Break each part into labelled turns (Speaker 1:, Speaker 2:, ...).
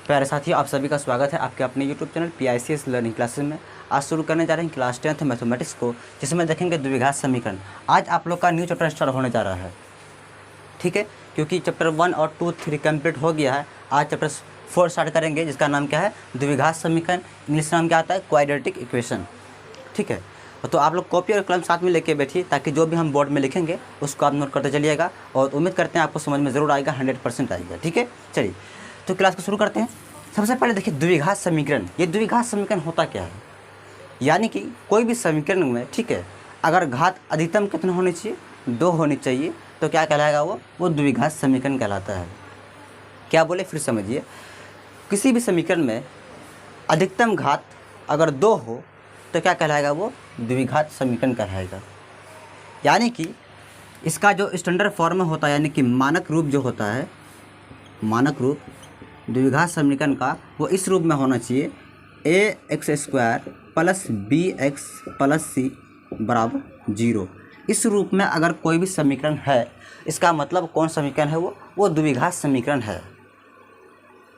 Speaker 1: प्यारे साथियों, आप सभी का स्वागत है आपके अपने YouTube channel PICS learning classes में। आज शुरू करने जा रहे हैं क्लास 10th मैथमेटिक्स को, जिसमें देखेंगे द्विघात समीकरण। आज आप लोग का न्यू चैप्टर स्टार्ट होने जा रहा है, ठीक है, क्योंकि चैप्टर 1 और 2, 3 कंप्लीट हो गया है। आज चैप्टर 4 स्टार्ट करेंगे, जिसका नाम क्या है, द्विघात समीकरण। इंग्लिश नाम क्या आता है, क्वाड्रेटिक इक्वेशन, ठीक है। तो आप लोग कॉपी और कलम साथ में लेके बैठिए, ताकि जो भी हम बोर्ड में लिखेंगे उसको आप नोट करते चलिएगा, और उम्मीद करते हैं आपको समझ में ज़रूर आएगा, 100% आएगा, ठीक है। चलिए तो क्लास को शुरू करते हैं। सबसे पहले देखिए द्विघात समीकरण। ये द्विघात समीकरण होता क्या है, यानी कि कोई भी समीकरण में, ठीक है, अगर घात अधिकतम कितना होनी चाहिए, 2 होनी चाहिए, तो क्या कहलाएगा, वो द्विघात समीकरण कहलाता है। क्या बोले, फिर समझिए। किसी भी समीकरण में अधिकतम घात अगर 2 हो तो क्या कहलाएगा, वो द्विघात समीकरण कहलाएगा। यानी कि इसका जो स्टैंडर्ड फॉर्म होता है, यानी कि मानक रूप जो होता है, मानक रूप द्विघात समीकरण का, वो इस रूप में होना चाहिए, ax² + bx + c = 0। इस रूप में अगर कोई भी समीकरण है, इसका मतलब कौन समीकरण है, वो द्विघात समीकरण है,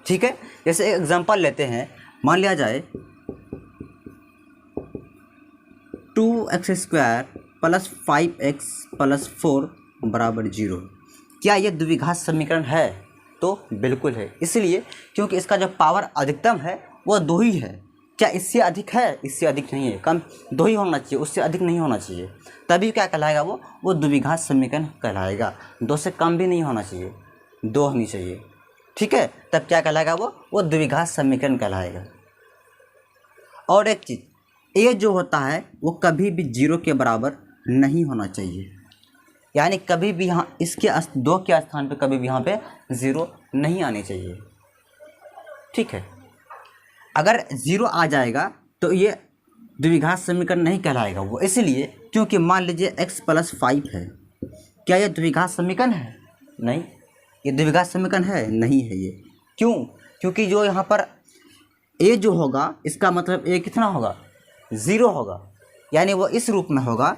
Speaker 1: ठीक है। जैसे एक एग्जांपल लेते हैं, मान लिया जाए 2x² + 5x + 4 = 0। क्या ये द्विघात समीकरण है? तो बिल्कुल है, इसलिए क्योंकि इसका जो पावर अधिकतम है वो 2 ही है। क्या इससे अधिक है? इससे अधिक नहीं है, कम 2 ही होना चाहिए, उससे अधिक नहीं होना चाहिए। तभी क्या कहलाएगा, वो द्विघात समीकरण कहलाएगा। 2 से कम भी नहीं होना चाहिए, 2 होनी चाहिए, ठीक है, तब क्या कहलाएगा, वो द्विघात समीकरण कहलाएगा। और एक चीज़, ए जो होता है वो कभी भी 0 के बराबर नहीं होना चाहिए, यानी कभी भी यहाँ इसके 2 के स्थान पे कभी भी यहाँ पे 0 नहीं आनी चाहिए, ठीक है। अगर 0 आ जाएगा तो ये द्विघात समीकरण नहीं कहलाएगा वो, इसलिए क्योंकि मान लीजिए x + 5 है। क्या ये द्विघात समीकरण है? नहीं, ये द्विघात समीकरण है नहीं है ये। क्यों? क्योंकि जो यहाँ पर a जो होगा, इसका मतलब a कितना होगा, 0 होगा, यानी वो इस रूप में होगा,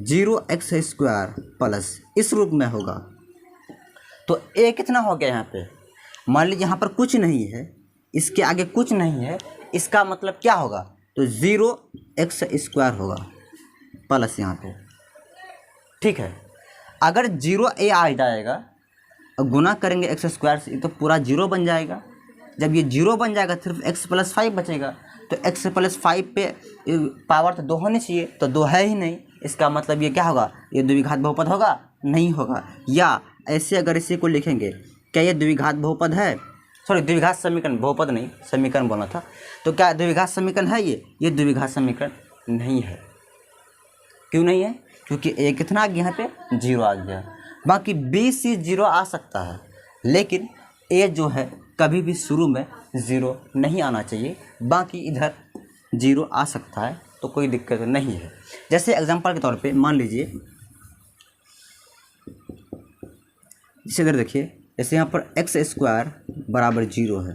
Speaker 1: 0x² प्लस इस रूप में होगा। तो a कितना हो गया यहाँ पे, मान लीजिए यहाँ पर कुछ नहीं है, इसके आगे कुछ नहीं है, इसका मतलब क्या होगा, तो 0x² होगा प्लस यहाँ पे, ठीक है। अगर 0a आ जाएगा और गुना करेंगे x² से, तो पूरा 0 बन जाएगा। जब ये 0 बन जाएगा, सिर्फ x + 5 बचेगा, तो x + 5 पे पावर तो 2 होनी चाहिए, तो 2 है ही नहीं। इसका मतलब ये क्या होगा, ये द्विघात बहुपद होगा? नहीं होगा। या ऐसे अगर इसी को लिखेंगे, क्या ये द्विघात बहुपद है, सॉरी द्विघात समीकरण, बहुपद नहीं, समीकरण बोलना था। तो क्या द्विघात समीकरण है ये द्विघात समीकरण नहीं है। क्यों नहीं है? क्योंकि a कितना आ गया, यहाँ पे 0 आ गया। बाकी b c 0 आ सकता है, लेकिन a जो है कभी भी शुरू में 0 नहीं आना चाहिए, बाकी इधर 0 आ सकता है, तो कोई दिक्कत नहीं है। जैसे एग्जांपल के तौर पे मान लीजिए, जैसे इधर देखिए, जैसे यहाँ पर x² = 0 है।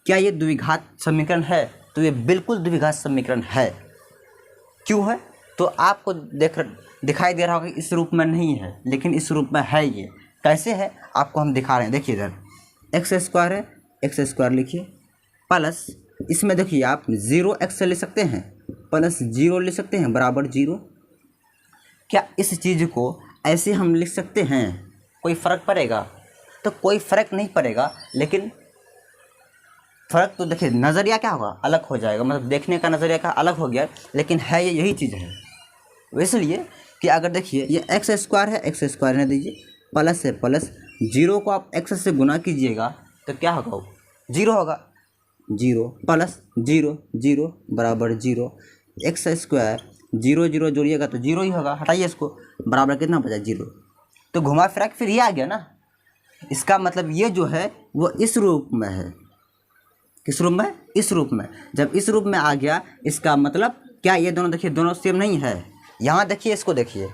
Speaker 1: क्या ये द्विघात समीकरण है? तो ये बिल्कुल द्विघात समीकरण है। क्यों है? तो आपको दिखाई दे रहा होगा इस रूप में नहीं है, लेकिन इस रूप में है। ये कैसे है आपको हम दिखा रहे हैं, देखिए इधर x² है, x² लिखिए, प्लस इसमें देखिए आप 0x ले सकते हैं, प्लस 0 ले सकते हैं, बराबर 0। क्या इस चीज़ को ऐसे हम लिख सकते हैं? कोई फ़र्क पड़ेगा? तो कोई फ़र्क नहीं पड़ेगा, लेकिन फ़र्क तो देखिए नज़रिया क्या होगा, अलग हो जाएगा, मतलब देखने का नज़रिया का अलग हो गया, लेकिन है ये यही चीज़ है। इसलिए कि अगर देखिए ये x² है, x² रहने दीजिए, प्लस है, प्लस 0 को आप x से गुना कीजिएगा तो क्या होगा, वो 0 होगा। 0 प्लस 0 0 बराबर 0, x² 0 0 जोड़िएगा तो 0 ही होगा, हटाइए इसको, बराबर कितना बचा, 0। तो घुमा फिरा के फिर ये आ गया ना। इसका मतलब ये जो है वो इस रूप में है। किस रूप में? इस रूप में। जब इस रूप में आ गया, इसका मतलब क्या, ये दोनों देखिए, दोनों सेम नहीं है। यहाँ देखिए, इसको देखिए,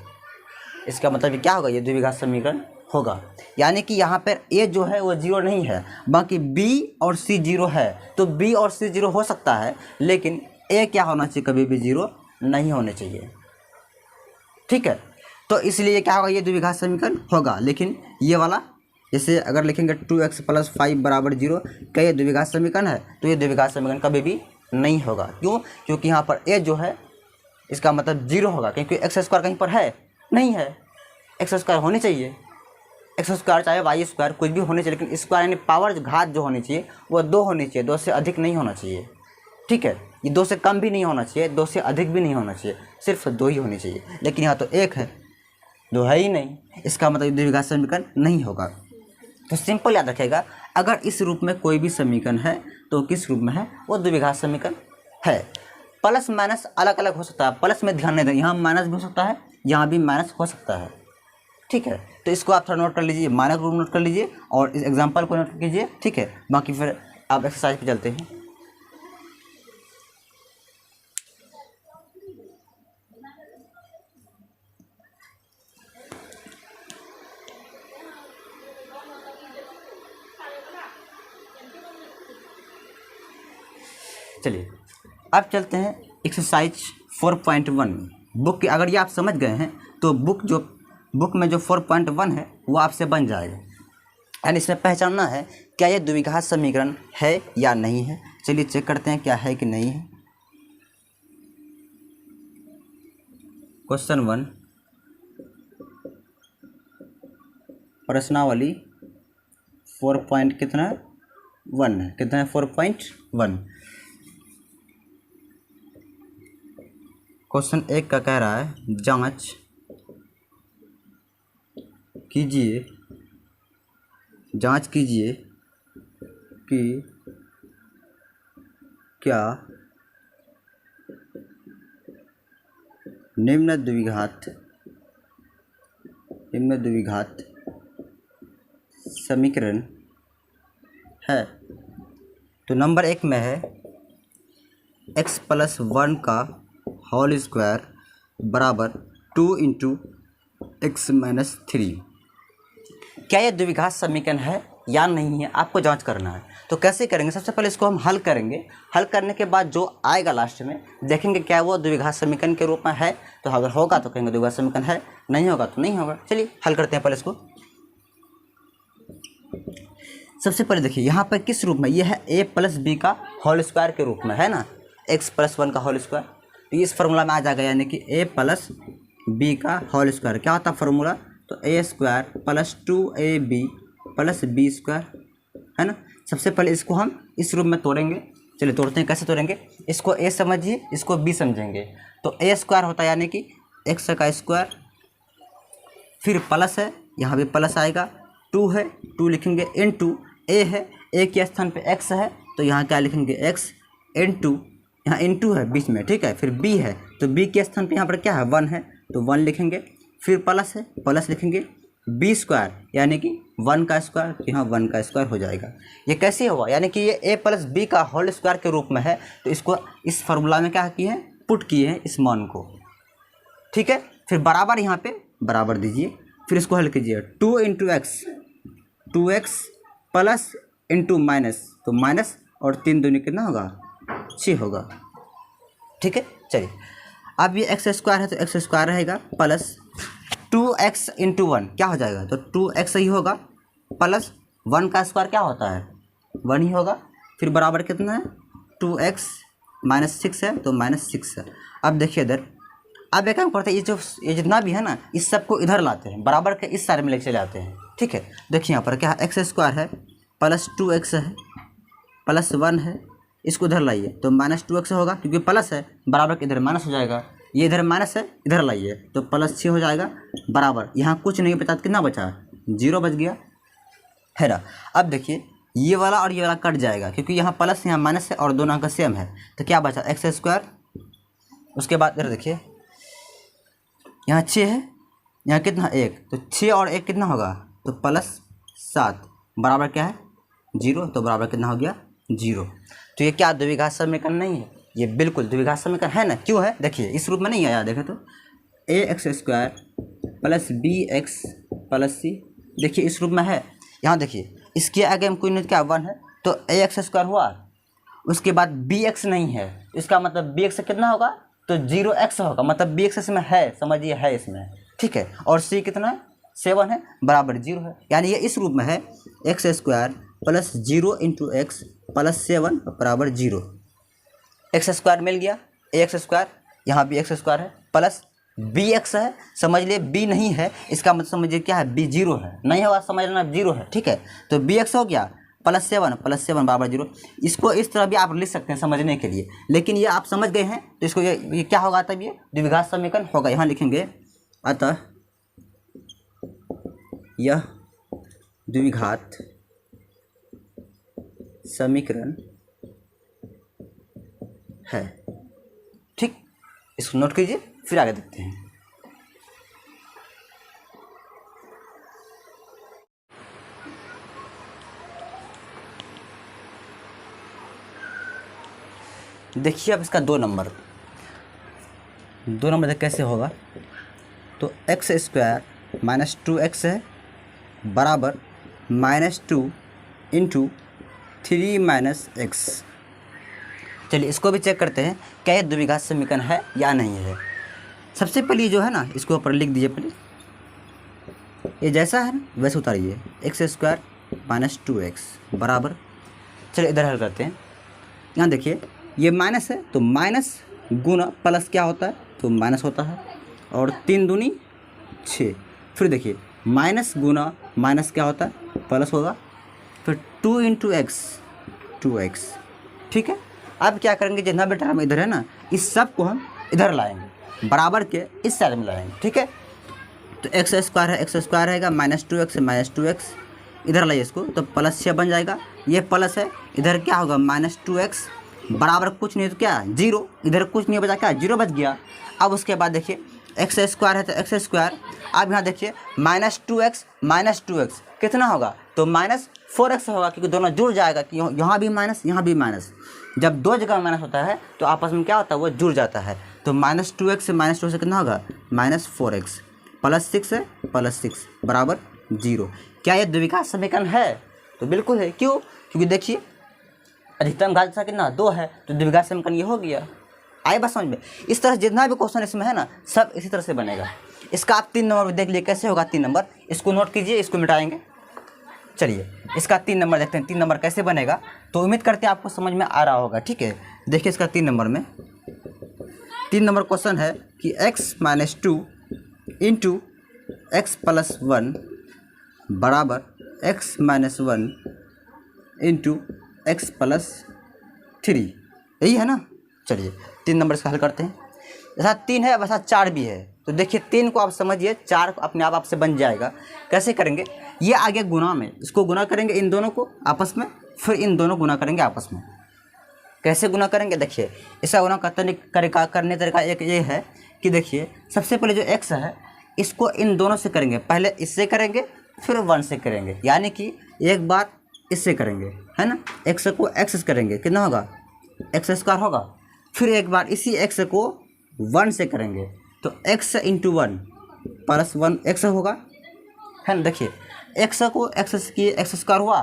Speaker 1: इसका मतलब क्या होगा, ये द्विघात समीकरण होगा। यानी कि यहाँ पर a जो है वो 0 नहीं है, बाकी b और c 0 है। तो b और c 0 हो सकता है, लेकिन a क्या होना चाहिए, कभी भी 0 नहीं होने चाहिए, ठीक है। तो इसलिए क्या होगा, ये द्विघात समीकरण होगा, लेकिन ये वाला जैसे अगर लिखेंगे 2x + 5 = 0, क्या ये द्विघात समीकरण है? तो ये द्विघात समीकरण कभी भी नहीं होगा। क्यों? क्योंकि यहाँ पर a जो है इसका मतलब 0 होगा, क्योंकि x² कहीं पर है नहीं है। x² होनी चाहिए, x² चाहे y² कुछ भी होनी चाहिए, लेकिन स्क्वायर यानी पावर घात जो होनी चाहिए वो 2 होनी चाहिए, 2 से अधिक नहीं होना चाहिए। ठीक है, ये 2 से कम भी नहीं होना चाहिए, 2 से अधिक भी नहीं होना चाहिए, सिर्फ 2 ही होनी चाहिए। लेकिन यहाँ तो 1 है, 2 है ही नहीं, इसका मतलब द्विघात समीकरण नहीं होगा। तो सिंपल याद रखेगा, अगर इस रूप में कोई भी समीकरण है तो किस रूप में है? वो द्विघात समीकरण है। प्लस माइनस अलग अलग हो सकता है, प्लस में ध्यान नहीं दें, यहाँ माइनस भी हो सकता है, यहाँ भी माइनस हो सकता है। ठीक है, तो इसको आप थोड़ा नोट कर लीजिए, माइनस को नोट कर लीजिए और इस एग्जाम्पल को नोट कीजिए। ठीक है, बाकी फिर आप एक्सरसाइज पे चलते हैं। चलिए अब चलते हैं एक्सरसाइज 4.1 में। बुक की अगर ये आप समझ गए हैं तो बुक में जो 4.1 है वो आपसे बन जाएगा। एंड इसमें पहचानना है क्या ये द्विघात समीकरण है या नहीं है। चलिए चेक करते हैं क्या है कि नहीं है। क्वेश्चन 1 प्रश्नावली 4. कितना 1 है, कितना है 4.1। क्वेश्चन 1 का कह रहा है जांच कीजिए कि क्या निम्न द्विघात समीकरण है। तो नंबर 1 में है x + 1 का होल स्क्वायर बराबर 2 × x - 3। क्या यह द्विघात समीकरण है या नहीं है, आपको जांच करना है। तो कैसे करेंगे? सबसे पहले इसको हम हल करेंगे। हल करने के बाद जो आएगा लास्ट में देखेंगे क्या वो द्विघात समीकरण के रूप में है। तो अगर होगा तो कहेंगे द्विघात समीकरण है, नहीं होगा तो नहीं होगा। चलिए हल करते हैं पहले इसको। सबसे पहले देखिए यहाँ पर किस रूप में, यह है a + b का होल स्क्वायर के रूप में है ना, x + 1 का होल स्क्वायर। तो इस फार्मूला में आ जाएगा, यानी कि a + b का होल स्क्वायर क्या होता है फार्मूला? तो a² + 2ab + b² है ना। सबसे पहले इसको हम इस रूप में तोड़ेंगे। चलिए तोड़ते हैं, कैसे तोड़ेंगे? इसको a समझिए, इसको b समझेंगे। तो a² होता है यानी कि x का स्क्वायर, फिर प्लस है, यहाँ भी प्लस आएगा, 2 है 2 लिखेंगे, इनटू a है, a के स्थान पे x है तो यहाँ क्या लिखेंगे x, इनटू यहाँ इनटू है बीच में, ठीक है। फिर b है तो b के स्थान पे यहाँ पर क्या है 1 है तो 1 लिखेंगे, फिर प्लस है प्लस लिखेंगे, b² यानी कि 1 का स्क्वायर, तो यहाँ 1 का स्क्वायर हो जाएगा। ये कैसे हुआ? यानी कि ये a + b का होल स्क्वायर के रूप में है, तो इसको इस फार्मूला में क्या किए हैं, पुट किए हैं इस मान को। ठीक है, फिर बराबर यहाँ पे बराबर दीजिए, फिर इसको हल कीजिए। 2 × x 2x plus into minus, तो माइनस और 3 दूनी कितना होगा 6 होगा। ठीक है, चलिए अब ये x² है तो x² रहेगा, प्लस 2x × 1 क्या हो जाएगा, तो 2x ही होगा, प्लस 1 का स्क्वायर क्या होता है 1 ही होगा, फिर बराबर कितना है 2x - 6 है तो -6 है। अब देखिए इधर, अब एक काम करते हैं, ये जितना भी है ना इस सबको इधर लाते हैं, बराबर के इस साइड में लेके चले आते हैं। ठीक है, देखिए यहाँ पर क्या है x² है प्लस 2x है प्लस 1 है, इसको इधर लाइए तो -2x होगा, क्योंकि प्लस है, बराबर के इधर माइनस हो जाएगा, ये इधर माइनस है इधर लाइए तो +6 हो जाएगा, बराबर यहाँ कुछ नहीं बचा तो कितना बचा 0 बच गया है ना। अब देखिए ये वाला और ये वाला कट जाएगा, क्योंकि यहाँ प्लस यहाँ माइनस है और दोनों का सेम है, तो क्या बचा x²। उसके बाद इधर देखिए यहाँ 6 है, यहाँ कितना 1, तो 6 और 1 कितना होगा तो +7, बराबर क्या है 0, तो बराबर कितना हो गया 0। तो ये क्या द्विघात समीकरण नहीं है, ये बिल्कुल द्विघात समीकरण है ना। क्यों है? देखिए इस रूप में नहीं आया, देखें तो ax² + bx + c, देखिए इस रूप में है। यहाँ देखिए इसके आगे हम कोई नहीं, क्या 1 है तो ax² हुआ, उसके बाद bx नहीं है, इसका मतलब bx कितना होगा तो 0x होगा, मतलब bx इसमें है, समझिए है इसमें। ठीक है, और c कितना है 7 है बराबर 0 है, यानी ये इस रूप में है x square plus 0 into x plus 7 बराबर 0। एक्स स्क्वायर मिल गया, एक्स स्क्वायर, यहाँ भी एक्स स्क्वायर है प्लस बी एक्स है, समझ लिए बी नहीं है इसका मतलब समझिए क्या है, बी 0 है, नहीं होगा समझ लेना 0 है, ठीक है। तो बी एक्स हो गया प्लस 7 बराबर 0। इसको इस तरह भी आप लिख सकते हैं समझने के लिए, लेकिन ये आप समझ गए हैं तो इसको ये क्या होगा, तब ये द्विघात समीकरण होगा। यहाँ लिखेंगे अतः यह द्विघात समीकरण है, ठीक। इसको नोट कीजिए, फिर आगे देखते हैं। देखिए अब इसका 2 नंबर कैसे होगा, तो एक्स स्क्वायर माइनस 2x है बराबर -2 इंटू 3 माइनस एक्स। चलिए इसको भी चेक करते हैं क्या ये द्विघात समीकरण है या नहीं है। सबसे पहले जो है ना, इसको ऊपर लिख दीजिए पहले, ये जैसा है ना वैसे उतारिए, एक्स स्क्वायर माइनस 2x बराबर, चलिए इधर हल करते हैं। यहाँ देखिए ये माइनस है तो माइनस गुना प्लस क्या होता है, तो माइनस होता है, और 3 दूनी 6, फिर देखिए माइनस गुना माइनस क्या होता है, प्लस होगा, फिर 2 इंटू एक्स 2x, ठीक है। अब क्या करेंगे, जितना भी टर्म इधर है ना, इस सब को हम इधर लाएंगे, बराबर के इस साइड में लाएंगे, ठीक है। तो एक्स स्क्वायर है, एक्स स्क्वायर रहेगा -2x, इधर लाइए इसको तो प्लस 6 बन जाएगा, ये प्लस है, इधर क्या होगा -2x बराबर कुछ नहीं तो क्या 0, इधर कुछ नहीं बचा क्या 0 बच गया। अब उसके बाद देखिए एक्स स्क्वायर है तो एक्स स्क्वायर, अब यहाँ देखिए -2x कितना होगा, तो -4x होगा, क्योंकि दोनों जुड़ जाएगा कि यहाँ भी माइनस यहाँ भी माइनस, जब 2 जगह माइनस होता है तो आपस में क्या होता है, वो जुड़ जाता है। तो -2x से -2 से कितना होगा -4x, प्लस 6 है प्लस 6 बराबर 0। क्या ये द्विघात समीकरण है, तो बिल्कुल है। क्यों, क्योंकि देखिए अधिकतम घात संख्या कितना 2 है, तो द्विघात समीकरण ये हो गया। आए बात समझ में। इस तरह जितना भी क्वेश्चन इसमें है ना, सब इसी तरह से बनेगा। इसका आप 3 नंबर देख लिए कैसे होगा, 3 नंबर इसको नोट कीजिए, इसको मिटाएंगे। चलिए इसका 3 नंबर देखते हैं, 3 नंबर कैसे बनेगा, तो उम्मीद करते हैं आपको समझ में आ रहा होगा, ठीक है। देखिए इसका 3 नंबर में 3 नंबर क्वेश्चन है कि x - 2 इंटू एक्स प्लस 1 बराबर x - 1 इंटू एक्स प्लस 3, यही है ना। चलिए 3 नंबर इसका हल करते हैं। जैसा 3 है वैसा 4 भी है, तो देखिए 3 को आप समझिए, 4 अपने आप आपसे बन जाएगा। कैसे करेंगे, ये आगे गुना में, इसको गुना करेंगे इन दोनों को आपस में, फिर इन दोनों गुना करेंगे आपस में। कैसे गुना करेंगे, देखिए इसका गुना करने तरीका एक ये है कि देखिए सबसे पहले जो x है इसको इन दोनों से करेंगे, पहले इससे करेंगे फिर 1 से करेंगे, यानी कि एक बार इससे करेंगे, है ना। x को x से करेंगे, कितना होगा एक्स स्क्वायर होगा, फिर एक बार इसी x को 1 से करेंगे तो x इंटू 1 प्लस 1 x होगा, है ना। देखिए x को x की एक्स स्क्वायर हुआ,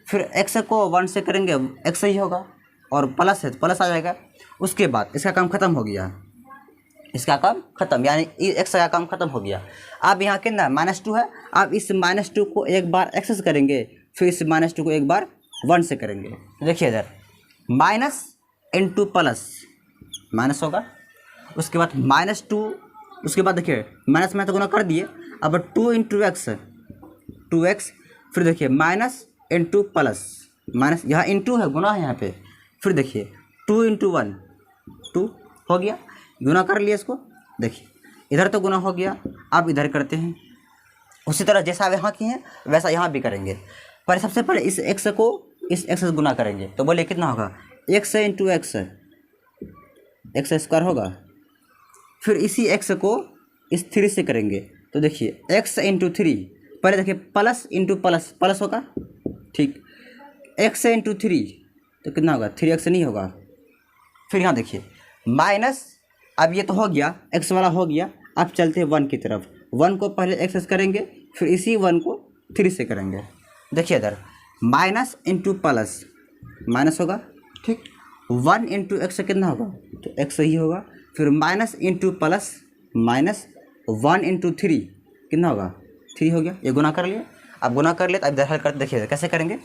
Speaker 1: फिर x को 1 से करेंगे x ही होगा, और प्लस है तो प्लस आ जाएगा। उसके बाद इसका काम ख़त्म हो गया, इसका काम ख़त्म, यानी x का काम ख़त्म हो गया। अब यहाँ कितना -2 है, अब इस -2 को एक बार x से करेंगे, फिर इस -2 को एक बार 1 से करेंगे। देखिए इधर माइनस इंटू प्लस माइनस होगा, उसके बाद -2, उसके बाद देखिए माइनस में तो गुना कर दिए, अब 2 इंटू एक्स 2x, फिर देखिए माइनस इंटू प्लस माइनस, यहाँ इंटू है गुना है यहाँ पे, फिर देखिए 2 इंटू 1 2 हो गया, गुना कर लिया इसको। देखिए इधर तो गुना हो गया, अब इधर करते हैं उसी तरह जैसा यहाँ किए हैं वैसा यहाँ भी करेंगे। पर सबसे पहले इस x को इस x से गुना करेंगे, तो बोले कितना होगा x इंटू एक्स स्क्वायर होगा, फिर इसी x को इस 3 से करेंगे, तो देखिए x इंटू 3, पहले देखिए प्लस इंटू प्लस प्लस होगा, ठीक, x इंटू 3 तो कितना होगा 3x नहीं होगा। फिर यहाँ देखिए माइनस, अब ये तो हो गया x वाला हो गया, अब चलते हैं 1 की तरफ, 1 को पहले x से करेंगे, फिर इसी 1 को 3 से करेंगे। देखिए इधर माइनस इंटू प्लस माइनस होगा, ठीक, 1 इंटू एक्स कितना होगा, तो x ही होगा, फिर minus into plus minus 1 into 3 कितना होगा 3 हो गया, ये गुना कर लिए। अब गुना कर लिए तो अब इधर हल करते, देखिए कैसे करेंगे।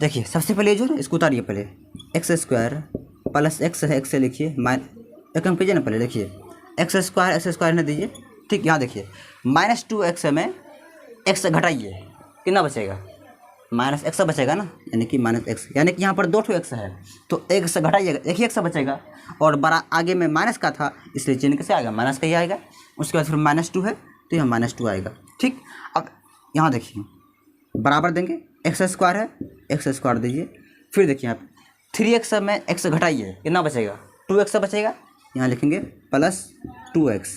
Speaker 1: देखिए सबसे पहले जो है इसको उतारिए, पहले एक्स स्क्वायर प्लस एक्स है, एक्स से लिखिए एक काम कीजिए ना, पहले देखिए एक्स स्क्वायर न दीजिए, ठीक। यहाँ देखिए -2x में एक्स घटाइए, कितना बचेगा, -x बचेगा ना, यानी कि -x, यानी कि यहाँ पर 2 एक्स है तो एक से घटाइएगा, एक ही एक्स बचेगा। और बड़ा आगे में माइनस का था इसलिए चिन्ह कैसे आएगा, माइनस का ही आएगा। उसके बाद फिर -2 है तो यहाँ -2 आएगा, ठीक। अब यहाँ देखिए बराबर देंगे, एक्स स्क्वायर है, एक्स स्क्वायर दीजिए। फिर देखिए आप 3x में एक्स घटाइए, कितना बचेगा, 2x बचेगा। यहाँ लिखेंगे +2x,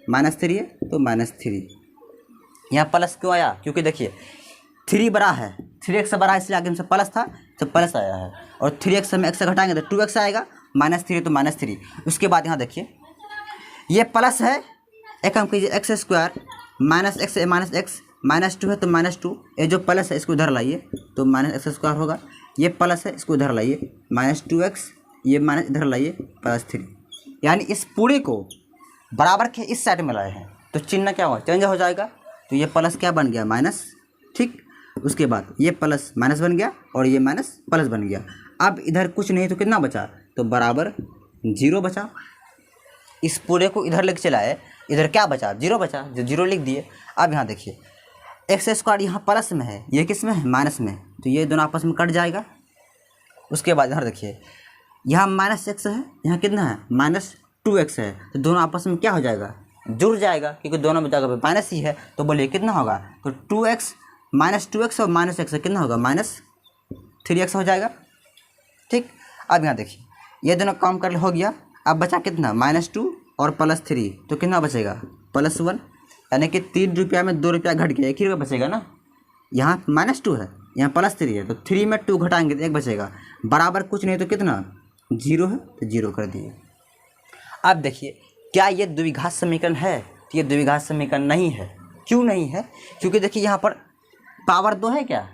Speaker 1: -3 है तो -3। यहाँ प्लस क्यों आया, क्योंकि देखिए 3 बड़ा है, 3x बड़ा है इसलिए आगे हमसे प्लस था तो प्लस आया है। और 3x में x घटाएंगे तो 2x आएगा, -3 तो -3। उसके बाद यहाँ देखिए ये प्लस है, एक काम कीजिए एक्स स्क्वायर -x -2 है तो -2, ये जो प्लस है इसको इधर लाइए तो -x² होगा। ये प्लस है इसको इधर लाइए -2x, ये माइनस इधर लाइए +3। यानी इस पूरे को बराबर के इस साइड में लाए हैं तो चिन्ह क्या हुआ, चेंज हो जाएगा। तो ये प्लस क्या बन गया, माइनस, ठीक। उसके बाद ये प्लस माइनस बन गया और ये माइनस प्लस बन गया। अब इधर कुछ नहीं तो कितना बचा, तो बराबर 0 बचा। इस पूरे को इधर लेके चलाए, इधर क्या बचा, 0 बचा, जो 0 लिख दिए। अब यहाँ देखिए एक्स स्क्वायर यहाँ प्लस में है, ये किस में है, माइनस में, तो ये दोनों आपस में कट जाएगा। उसके बाद इधर देखिए यहाँ -x है, यहाँ कितना है, -2x है, तो दोनों आपस में क्या हो जाएगा, जुड़ जाएगा, क्योंकि दोनों में जगह पे माइनस ही है। तो बोलिए कितना होगा, तो 2x -2x और -x कितना होगा, -3x हो जाएगा, ठीक। अब यहाँ देखिए ये दोनों काम कर हो गया। अब बचा कितना, -2 और +3, तो कितना बचेगा, +1। यानी कि 3 रुपया में 2 रुपया घट गया, 1 ही रुपया बचेगा ना। यहाँ -2 है, यहाँ +3 है, तो 3 में 2 घटाएंगे तो 1 बचेगा। बराबर कुछ नहीं तो कितना, 0 है तो 0 कर दिए। अब देखिए क्या ये द्विघात समीकरण है, तो ये द्विघात समीकरण नहीं है। क्यों नहीं है, क्योंकि देखिए यहाँ पर पावर 2 है क्या,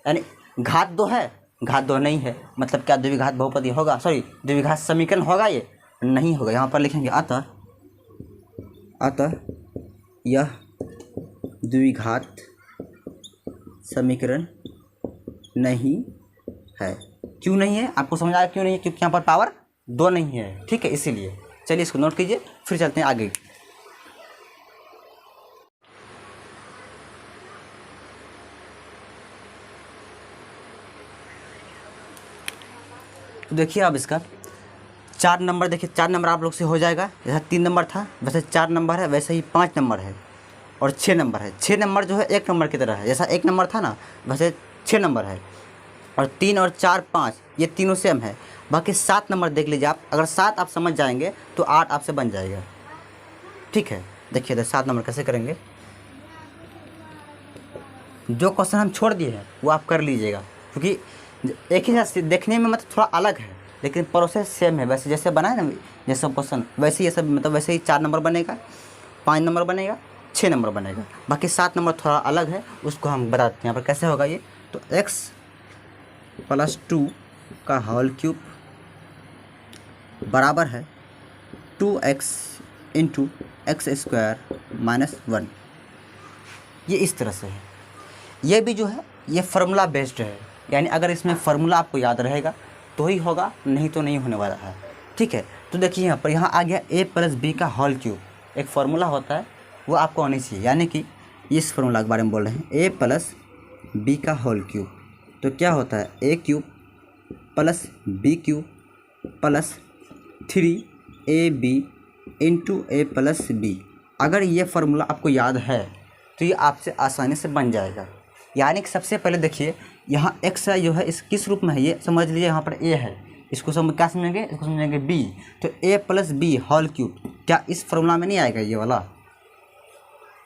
Speaker 1: यानी घात 2 है, घात 2 नहीं है, मतलब क्या द्विघात बहुपदी होगा, सॉरी द्विघात समीकरण होगा, ये नहीं होगा। यहाँ पर लिखेंगे अतः यह द्विघात समीकरण नहीं है। क्यों नहीं है, आपको समझ आया क्यों नहीं है, क्योंकि यहाँ पर पावर 2 नहीं है, ठीक है, इसीलिए। चलिए इसको नोट कीजिए, फिर चलते हैं आगे। तो देखिए अब इसका 4 नंबर, देखिए 4 नंबर आप लोग से हो जाएगा। जैसा 3 नंबर था वैसे 4 नंबर है, वैसे ही 5 नंबर है और 6 नंबर है। 6 नंबर जो है 1 नंबर की तरह है, जैसा 1 नंबर था ना वैसे 6 नंबर है। और 3 और 4 5 ये तीनों सेम है। बाकी 7 नंबर देख लीजिए आप, अगर 7 आप समझ जाएंगे तो 8 आपसे बन जाएगा, ठीक है। देखिए 7 नंबर कैसे करेंगे, जो क्वेश्चन हम छोड़ दिए हैं वो आप कर लीजिएगा, क्योंकि एक ही साथ देखने में मतलब थोड़ा अलग है लेकिन प्रोसेस सेम है। वैसे जैसे बनाए ना जैसे क्वेश्चन, वैसे ही ये सब मतलब वैसे ही 4 नंबर बनेगा, 5 नंबर बनेगा, 6 नंबर बनेगा। बाकी 7 नंबर थोड़ा अलग है, उसको हम बताते हैं यहाँ पर कैसे होगा ये। तो x + 2 का होल क्यूब बराबर है 2x × x² - 1। ये इस तरह से है। ये भी जो है ये फार्मूला बेस्ड है, यानी अगर इसमें फार्मूला आपको याद रहेगा तो ही होगा, नहीं तो नहीं होने वाला है, ठीक है। तो देखिए यहाँ पर यहाँ आ गया a + b का होल क्यूब, एक फार्मूला होता है वो आपको आनी चाहिए, यानी कि इस फार्मूला के बारे में बोल रहे हैं, a + b का होल क्यूब। तो क्या होता है, a³ + b³ + 3ab × a + b। अगर ये फार्मूला आपको याद है तो ये आपसे आसानी से बन जाएगा। यानी कि सबसे पहले देखिए यहाँ x है जो है इस किस रूप में है, ये समझ लीजिए यहाँ पर a है, इसको सब क्या समझेंगे, इसको समझेंगे b। तो a + b होल क्यूब क्या इस फार्मूला में नहीं आएगा, ये वाला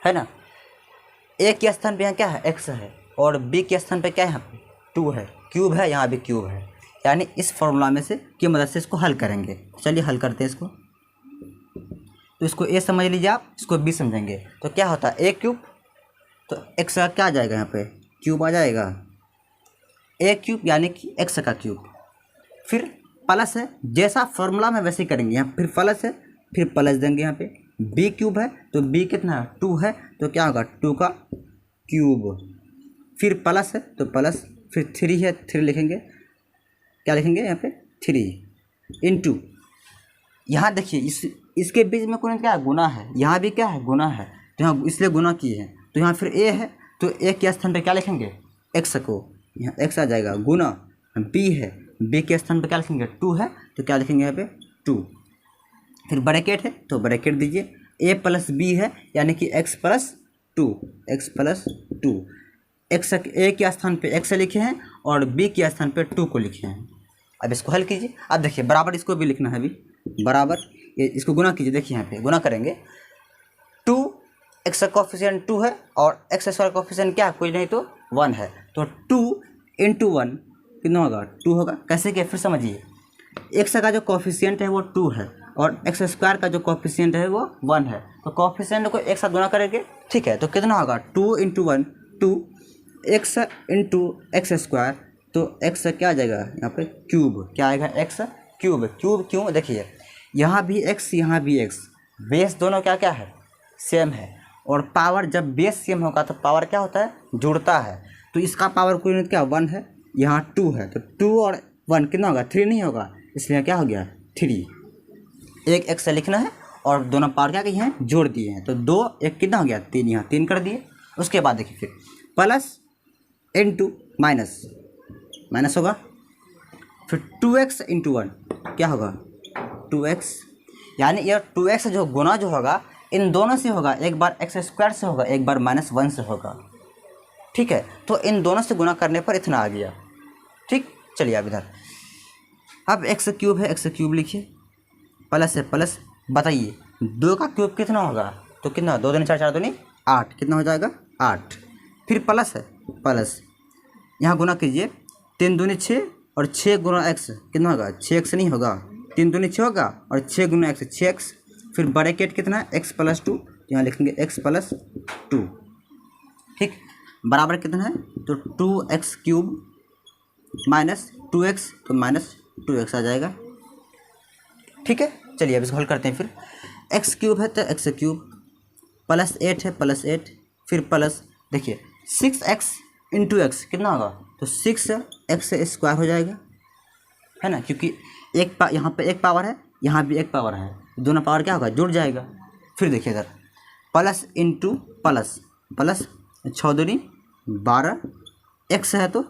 Speaker 1: है ना। a के स्थान पे यहाँ क्या है, x है, और b के स्थान पे क्या है, यहाँ पे 2 है, क्यूब है, यहाँ भी क्यूब है। यानी इस फार्मूला में से की मदद से इसको हल करेंगे। चलिए हल करते हैं इसको। तो इसको a समझ लीजिए आप, इसको b समझेंगे। तो क्या होता है a³ तो x का क्या आ जाएगा, यहाँ पे क्यूब आ जाएगा, a³ यानी कि x का क्यूब। फिर प्लस है, जैसा फार्मूला में वैसे ही करेंगे, यहाँ फिर प्लस है, फिर प्लस देंगे यहाँ पे, बी क्यूब है तो बी कितना है 2 है, तो क्या होगा 2 का क्यूब, फिर प्लस है तो प्लस, फिर 3 है 3 लिखेंगे, क्या लिखेंगे यहाँ पे 3 इंटू, यहाँ देखिए इसके बीच में कौन क्या है गुना है, यहाँ भी क्या है गुना है, तो यहाँ इसलिए गुना किए हैं, तो यहाँ फिर ए है तो ए के स्थान पे क्या लिखेंगे एक्स को, यहाँ एक्स आ जाएगा, गुना बी है, बी के स्थान पे क्या लिखेंगे 2 है तो क्या लिखेंगे यहाँ पे 2, फिर ब्रैकेट है तो ब्रैकेट दीजिए, ए प्लस बी है यानी कि x plus 2, x plus 2, x A के स्थान पे एक्स लिखे हैं और बी के स्थान पे 2 को लिखे हैं। अब इसको हल कीजिए, अब देखिए बराबर इसको भी लिखना है, अभी बराबर ये इसको गुना कीजिए, देखिए यहाँ पे गुना करेंगे 2 एक्स का कोफिशिएंट 2 है और एक्स स्क्वायर कोफिशिएंट क्या कोई नहीं तो 1 है, तो 2 इंटू 1 कितना होगा 2 होगा। कैसे किया फिर समझिए, एक्स का जो कोफिशिएंट है वो 2 है और एक्स स्क्वायर का जो कोफिशिएंट है वो 1 है, तो कोफिशिएंट को एक साथ गुना करेंगे, ठीक है, तो कितना होगा 2 into 1 2 x into x square, तो एक्स क्या आ जाएगा यहाँ पे क्यूब, क्या आएगा एक्स क्यूब, क्यूब क्यों देखिए यहाँ भी एक्स यहाँ भी एक्स, बेस दोनों क्या क्या है सेम है, और पावर जब बेस सेम होगा तो पावर क्या होता है जुड़ता है, तो इसका पावर कोई यूनिट क्या 1 है, यहाँ 2 है तो 2 और 1 कितना होगा 3 नहीं होगा, इसलिए क्या हो गया 3, एक एक्स लिखना है और दोनों पावर क्या किए हैं जोड़ दिए हैं, तो 2 1 कितना हो गया 3, यहाँ 3 कर दिए। उसके बाद देखिए फिर प्लस इंटू माइनस, माइनस होगा, फिर 2x इंटू 1 क्या होगा 2x, यानी ये 2x जो गुना जो होगा इन दोनों से होगा, एक बार एक्स स्क्वायर से होगा एक बार -1 से होगा, ठीक है, तो इन दोनों से गुना करने पर इतना आ गया, ठीक। चलिए अब इधर अब एक्स क्यूब है, एक्स क्यूब लिखिए, प्लस है प्लस, बताइए 2 का क्यूब कितना होगा, तो कितना 2 दूनी 4 4 दूनी 8, कितना हो जाएगा 8, फिर प्लस है प्लस, यहाँ गुना कीजिए 3 दूनी 6 और 6 गुना एक्स कितना होगा 6x नहीं होगा, 3 दूनी 6 होगा और 6 गुना एक्स 6x, फिर ब्रैकेट कितना है x प्लस 2, यहाँ लिखेंगे x प्लस 2, ठीक, बराबर कितना है तो 2x क्यूब माइनस 2x तो माइनस 2x आ जाएगा, ठीक है। चलिए अब इसको हल करते हैं, फिर x क्यूब है तो x क्यूब प्लस 8 है प्लस 8, फिर प्लस देखिए 6x इंटू एक्स कितना होगा तो 6x स्क्वायर हो जाएगा, है ना, क्योंकि यहाँ पे एक पावर है यहाँ भी एक पावर है, दोनों पावर क्या होगा जुड़ जाएगा। फिर देखिए इधर प्लस इंटू प्लस, प्लस 6 दूनी 12, एक्स है तो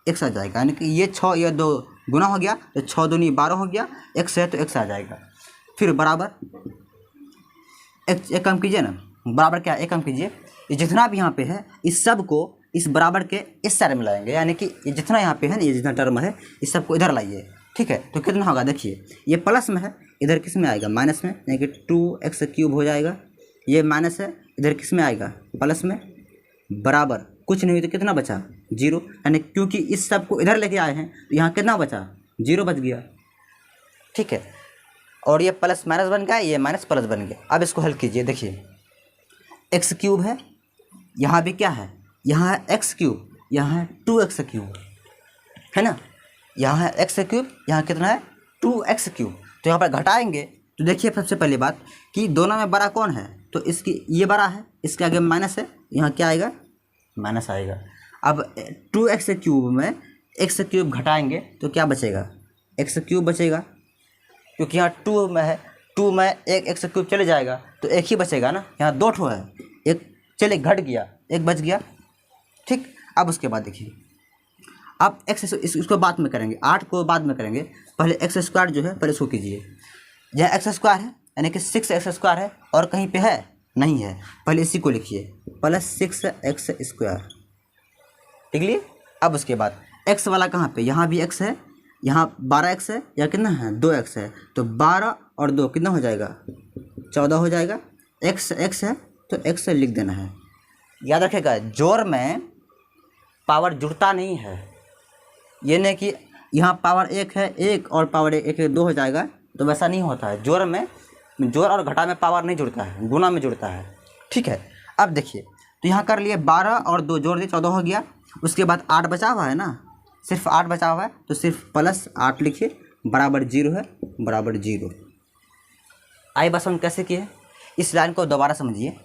Speaker 1: एक्स आ जाएगा, यानी कि ये 6 ये 2 गुना हो गया तो 6 दूनी 12 हो गया, एक्स है तो एक्स आ जाएगा, फिर बराबर एक काम कीजिए ना, बराबर क्या एक काम कीजिए, ये जितना भी यहाँ पे है इस सब को इस बराबर के इस साइड में लाएंगे, यानी कि ये जितना यहाँ पे है ना ये जितना टर्म है इस सबको इधर लाइए, ठीक है, तो कितना होगा देखिए ये प्लस में है इधर किस में आएगा माइनस में, यानी कि 2x क्यूब हो जाएगा, ये माइनस है इधर किस में आएगा प्लस में, बराबर कुछ नहीं हुई तो कितना बचा 0, यानी क्योंकि इस सब को इधर लेके आए हैं तो यहाँ कितना बचा 0 बच गया, ठीक है, और ये प्लस माइनस बन गया ये माइनस प्लस बन गया। अब इसको हल कीजिए, देखिए एक्स क्यूब है, यहाँ भी क्या है यहाँ है एक्स क्यूब, यहाँ है 2x क्यूब, है ना, यहाँ है एक्स क्यूब, यहाँ कितना है 2x क्यूब, तो यहाँ पर घटाएंगे तो देखिए सबसे पहली बात कि दोनों में बड़ा कौन है, तो इसकी ये बड़ा है, इसके आगे माइनस है, यहाँ क्या आएगा माइनस आएगा। अब 2x क्यूब में x क्यूब घटाएंगे तो क्या बचेगा x क्यूब बचेगा, क्योंकि यहाँ 2 में है, 2 में एक x क्यूब चले जाएगा तो एक ही बचेगा ना, यहाँ 2 ठो है, एक चले घट गया एक बच गया, ठीक। अब उसके बाद देखिए अब एक्स इसको बाद में करेंगे, 8 को बाद में करेंगे, पहले एक्स स्क्वायर जो है पहले इसको कीजिए, यह एक्स स्क्वायर है यानी कि 6x स्क्वायर है और कहीं पे है नहीं है, पहले इसी को लिखिए प्लस 6x स्क्वायर, ठीक लिए। अब उसके बाद x वाला कहाँ पे, यहाँ भी x है, यहाँ 12x है या कितना है 2x है, तो 12 और 2 कितना हो जाएगा 14 हो जाएगा, x है तो x लिख देना है। याद रखेगा जोड़ में पावर जुड़ता नहीं है, ये नहीं कि यहाँ पावर 1 है 1 और पावर 1 है 2 हो जाएगा, तो वैसा नहीं होता है, जोड़ में जोड़ और घटा में पावर नहीं जुड़ता है, गुना में जुड़ता है, ठीक है। अब देखिए तो यहाँ कर लिए 12 और 2 जोड़ दिए 14 हो गया, उसके बाद 8 बचा हुआ है ना, सिर्फ 8 बचा हुआ है तो सिर्फ प्लस 8 लिखिए, बराबर 0 है, बराबर 0। आई बस हम कैसे किए, इस लाइन को दोबारा समझिए,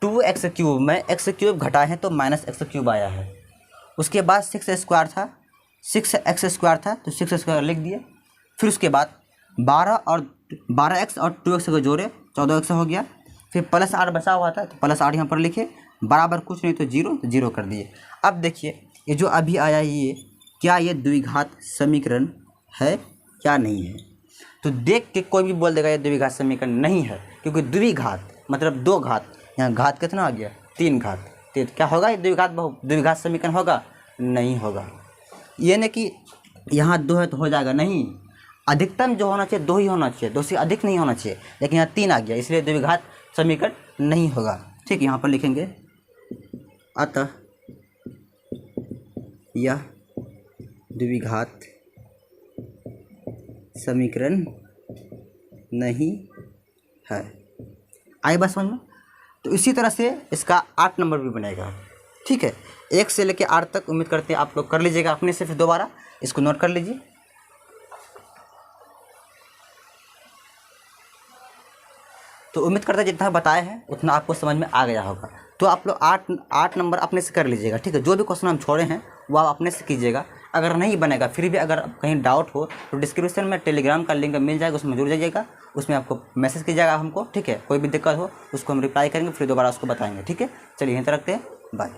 Speaker 1: 2x³ में x³ घटा है तो -x³ आया है। उसके बाद 6x² था, 6x² था तो 6x² लिख दिए। फिर उसके बाद 12x और 2x को जोड़े 14x हो गया। फिर +8 बचा हुआ था तो +8 यहाँ पर लिखे, बराबर कुछ नहीं तो 0, तो 0 कर दिए। अब देखिए ये जो अभी आया ये, क्या ये द्विघात समीकरण है क्या नहीं है? तो देख के कोई भी बोल देगा ये द्विघात समीकरण नहीं है, क्योंकि द्विघात मतलब 2 घात, यहाँ घात कितना आ गया 3 घात, तो क्या होगा ये द्विघात समीकरण होगा? नहीं होगा। ये नहीं कि यहाँ 2 है तो हो जाएगा, नहीं, अधिकतम जो होना चाहिए 2 ही होना चाहिए, 2 से अधिक नहीं होना चाहिए, लेकिन यहाँ 3 आ गया इसलिए द्विघात समीकरण नहीं होगा। ठीक, यहाँ पर लिखेंगे अतः यह द्विघात समीकरण नहीं है। आई बात समझ में? तो इसी तरह से इसका 8 नंबर भी बनेगा। ठीक है, 1 से लेकर 8 तक उम्मीद करते हैं आप लोग कर लीजिएगा अपने से। फिर दोबारा इसको नोट कर लीजिए। तो उम्मीद करता है जितना बताए हैं उतना आपको समझ में आ गया होगा। तो आप लोग 8 नंबर अपने से कर लीजिएगा। ठीक है, जो भी क्वेश्चन हम छोड़े हैं वो आप अपने से कीजिएगा। अगर नहीं बनेगा फिर भी अगर कहीं डाउट हो तो डिस्क्रिप्शन में टेलीग्राम का लिंक मिल जाएगा, उसमें जुड़ जाइएगा, उसमें आपको मैसेज कीजिएगा हमको। ठीक है, कोई भी दिक्कत हो उसको हम रिप्लाई करेंगे, फिर दोबारा उसको बताएंगे। ठीक है, चलिए यहीं तक रखते हैं, बाय।